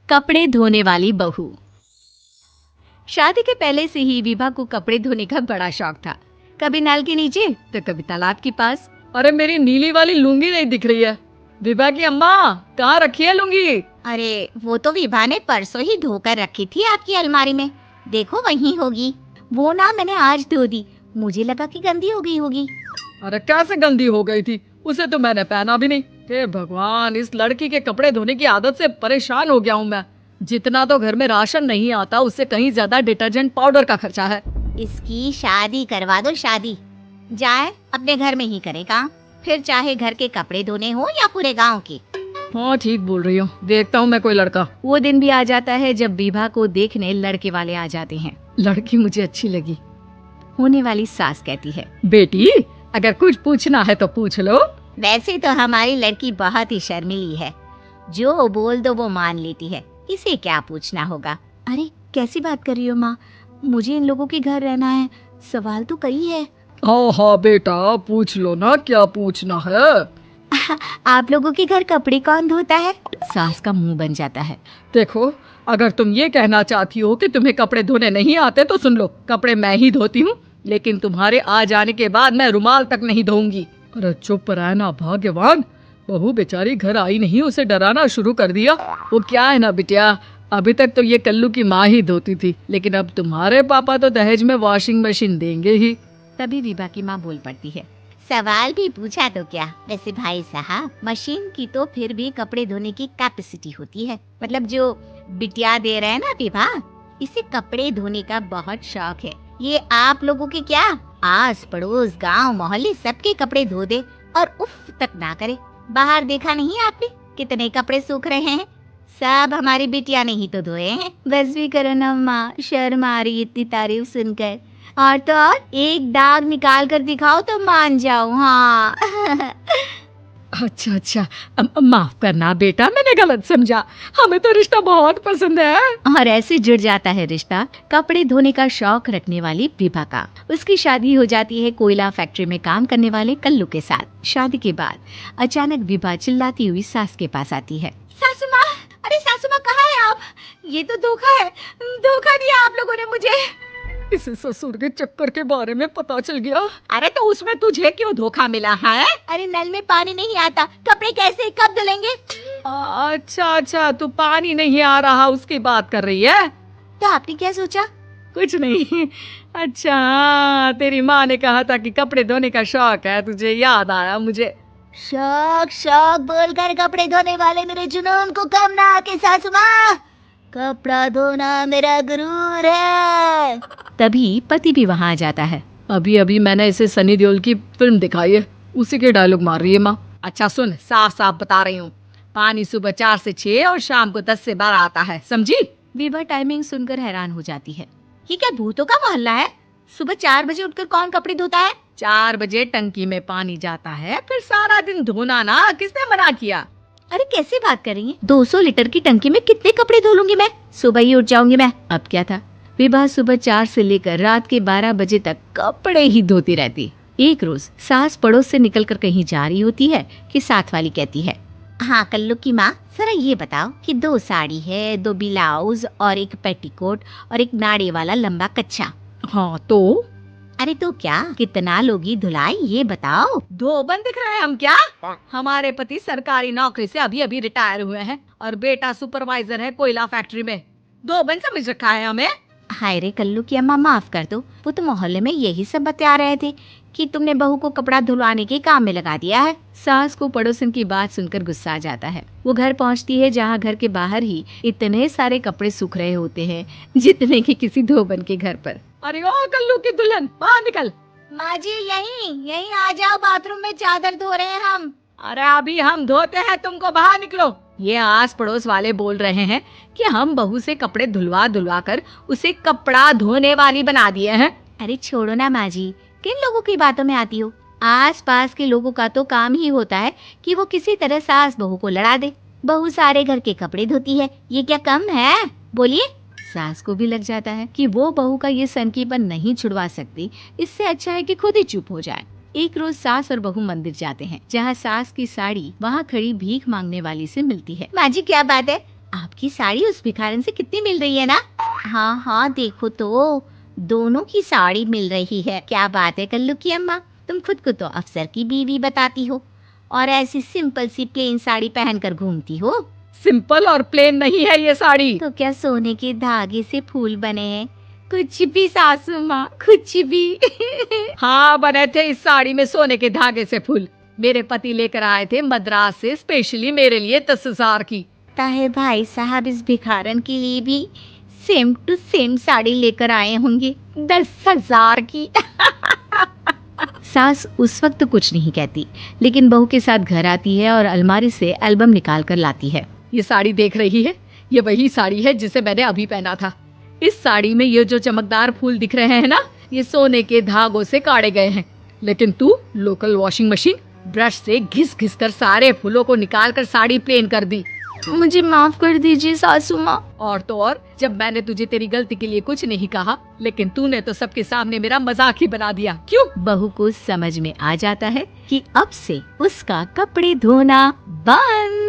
कपड़े धोने वाली बहू। शादी के पहले से ही विभा को कपड़े धोने का बड़ा शौक था। कभी नल के नीचे तो कभी तालाब के पास। अरे मेरी नीली वाली लुंगी नहीं दिख रही है। विभा की अम्मा, कहाँ रखी है लुंगी? अरे वो तो विभा ने परसों ही धोकर रखी थी आपकी अलमारी में, देखो वहीं होगी। वो ना मैंने आज धो दी, मुझे लगा कि गंदी हो गई होगी। अरे कैसे गंदी हो गई थी? उसे तो मैंने पहना भी नहीं। हे भगवान, इस लड़की के कपड़े धोने की आदत से परेशान हो गया हूँ मैं। जितना तो घर में राशन नहीं आता, उससे कहीं ज्यादा डिटर्जेंट पाउडर का खर्चा है। इसकी शादी करवा दो, शादी जाए अपने घर में ही करे काम, फिर चाहे घर के कपड़े धोने हो या पूरे गांव के। हाँ ठीक बोल रही हूँ, देखता हूँ मैं कोई लड़का। वो दिन भी आ जाता है जब विभा को देखने लड़के वाले आ जाते हैं। लड़की मुझे अच्छी लगी। होने वाली सास कहती है, बेटी अगर कुछ पूछना है तो पूछ लो। वैसे तो हमारी लड़की बहुत ही शर्मीली है, जो बोल दो वो मान लेती है, इसे क्या पूछना होगा। अरे कैसी बात कर रही हो माँ, मुझे इन लोगों के घर रहना है, सवाल तो कई है। हाँ हाँ बेटा, पूछ लो ना, क्या पूछना है। आप लोगों के घर कपड़े कौन धोता है? सास का मुंह बन जाता है। देखो, अगर तुम ये कहना चाहती हो कि तुम्हें कपड़े धोने नहीं आते तो सुन लो, कपड़े मैं ही धोती हूँ, लेकिन तुम्हारे आ जाने के बाद मैं रुमाल तक नहीं धोऊंगी। अरे चुप रहना भाग्यवान, बहू बेचारी घर आई नहीं, उसे डराना शुरू कर दिया। वो क्या है ना बिटिया, अभी तक तो ये कल्लू की माँ ही धोती थी, लेकिन अब तुम्हारे पापा तो दहेज में वॉशिंग मशीन देंगे ही। तभी विभा की माँ बोल पड़ती है, सवाल भी पूछा तो क्या। वैसे भाई साहब, मशीन की तो फिर भी कपड़े धोने की कैपेसिटी होती है, मतलब जो बिटिया दे रहे हैं ना विभा, इसे कपड़े धोने का बहुत शौक है। ये आप लोगों के क्या, आस पड़ोस गांव मोहल्ले सबके कपड़े धो दे और उफ तक ना करे। बाहर देखा नहीं आपने कितने कपड़े सूख रहे हैं, सब हमारी बिटिया ने ही तो धोए हैं। बस भी करो ना माँ, शर्म आ रही इतनी तारीफ सुनकर। और तो और एक दाग निकाल कर दिखाओ तो मान जाओ। हाँ अच्छा अच्छा, माफ करना बेटा, मैंने गलत समझा, हमें तो रिश्ता बहुत पसंद है। और ऐसे जुड़ जाता है रिश्ता कपड़े धोने का शौक रखने वाली विभा का। उसकी शादी हो जाती है कोयला फैक्ट्री में काम करने वाले कल्लू के साथ। शादी के बाद अचानक विभा चिल्लाती हुई सास के पास आती है। सासू माँ, अरे सासू माँ कहाँ है आप? ये तो धोखा है, धोखा दिया आप लोगों ने मुझे। इसे ससुर के चक्कर के बारे में पता चल गया। अरे तो उसमें तुझे क्यों धोखा मिला है? अरे नल में पानी नहीं आता, कपड़े कैसे कब धुलेंगे? अच्छा अच्छा, तू पानी नहीं आ रहा उसकी बात कर रही है। तो आपने क्या सोचा? कुछ नहीं। अच्छा, तेरी माँ ने कहा था कि कपड़े धोने का शौक है तुझे, याद आया मुझे। शौक शौक बोलकर कपड़े धोने वाले मेरे जुनून को कम ना आके सासू माँ, कपड़ा धोना मेरा गुरूर है। तभी पति भी वहाँ आ जाता है। अभी अभी मैंने इसे सनी देओल की फिल्म दिखाई है, उसी के डायलॉग मार रही है माँ। अच्छा सुन, साफ साफ बता रही हूँ, पानी सुबह 4 से 6 और शाम को 10 से 12 आता है, समझी? विभा टाइमिंग सुनकर हैरान हो जाती है। ये क्या भूतों का मोहल्ला है? सुबह 4 बजे उठकर कौन कपड़े धोता है? 4 बजे टंकी में पानी जाता है, फिर सारा दिन धोना ना, किसने मना किया? अरे कैसी बात कर रही है, 200 लीटर की टंकी में कितने कपड़े धो लूंगी मैं, सुबह ही उठ जाऊंगी मैं। अब क्या था, विभा सुबह 4 से लेकर रात के 12 बजे तक कपड़े ही धोती रहती। एक रोज सास पड़ोस से निकलकर कहीं जा रही होती है कि साथ वाली कहती है, हाँ कल्लू की माँ, जरा ये बताओ कि 2 साड़ी है, 2 ब्लाउज और एक पेटीकोट और एक नाड़े वाला लंबा कच्छा। हाँ तो? अरे तो क्या, कितना लोगी धुलाई ये बताओ। 2 बन दिख रहे हैं हम क्या? हमारे पति सरकारी नौकरी से अभी अभी रिटायर हुए हैं और बेटा सुपरवाइजर है कोयला फैक्ट्री में। 2 बन समझ रखा है हमें। हाय रे कल्लू की अम्मा, माफ कर दो, वो तो मोहल्ले में यही सब बता रहे थे कि तुमने बहू को कपड़ा धुलवाने के काम में लगा दिया है। सास को पड़ोसन की बात सुनकर गुस्सा आ जाता है। वो घर पहुंचती है जहां घर के बाहर ही इतने सारे कपड़े सूख रहे होते हैं जितने कि किसी धोबन के घर पर। अरे ओ कल्लू की दुल्हन, बाहर निकल। माँ जी यहीं आ जाओ, बाथरूम में चादर धो रहे हैं हम। अरे अभी हम धोते हैं, तुमको बाहर निकलो। ये आस पड़ोस वाले बोल रहे हैं कि हम बहू से कपड़े धुलवा धुलवा कर उसे कपड़ा धोने वाली बना दिए हैं। अरे छोड़ो ना माँ जी, किन लोगों की बातों में आती हो। आस पास के लोगों का तो काम ही होता है कि वो किसी तरह सास बहू को लड़ा दे। बहू सारे घर के कपड़े धोती है, ये क्या कम है? बोलिए। सास को भी लग जाता है कि वो बहू का ये सनकीपन नहीं छुड़वा सकती, इससे अच्छा है कि खुद ही चुप हो जाए। एक रोज सास और बहू मंदिर जाते हैं, जहाँ सास की साड़ी वहाँ खड़ी भीख मांगने वाली से मिलती है। माँ जी क्या बात है, आपकी साड़ी उस भिखारन से कितनी मिल रही है ना? हाँ हाँ, देखो तो दोनों की साड़ी मिल रही है। क्या बात है कल्लू की अम्मा, तुम खुद को तो अफसर की बीवी बताती हो और ऐसी सिंपल सी प्लेन साड़ी पहनकर घूमती हो। सिंपल और प्लेन नहीं है ये साड़ी। तो क्या सोने के धागे से फूल बने हैं? कुछ भी सासू माँ, कुछ भी। हाँ, बने थे इस साड़ी में सोने के धागे से फूल। मेरे पति लेकर आए थे मद्रास से स्पेशली मेरे लिए 10,000 की। ताहे भाई साहब इस भिखारन के लिए भी सेम टू सेम साड़ी लेकर आए होंगे 10,000 की। सास उस वक्त तो कुछ नहीं कहती, लेकिन बहू के साथ घर आती है और अलमारी से एल्बम निकाल कर लाती है। ये साड़ी देख रही है, ये वही साड़ी है जिसे मैंने अभी पहना था। इस साड़ी में ये जो चमकदार फूल दिख रहे हैं ना, ये सोने के धागों से काटे गए हैं। लेकिन तू लोकल वॉशिंग मशीन ब्रश से घिस घिस कर सारे फूलों को निकाल कर साड़ी प्लेन कर दी। मुझे माफ कर दीजिए सासू माँ। और तो और, जब मैंने तुझे तेरी गलती के लिए कुछ नहीं कहा, लेकिन तूने तो सबके सामने मेरा मजाक ही बना दिया। क्यों? बहू को समझ में आ जाता है कि अब से उसका कपड़े धोना बंद।